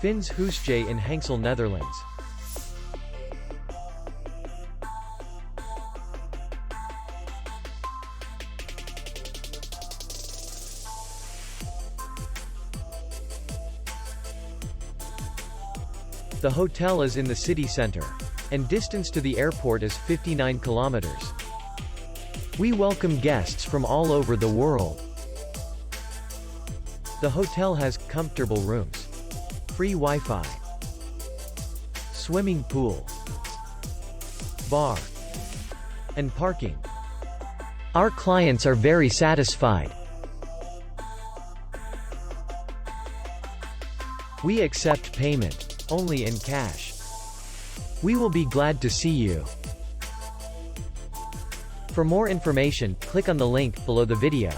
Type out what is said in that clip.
Fins Huisje in Henxel, Netherlands. The hotel is in the city center, and distance to the airport is 59 kilometers. We welcome guests from all over the world. The hotel has comfortable rooms, free Wi-Fi, swimming pool, bar, and parking. Our clients are very satisfied. We accept payment only in cash. We will be glad to see you. For more information, click on the link below the video.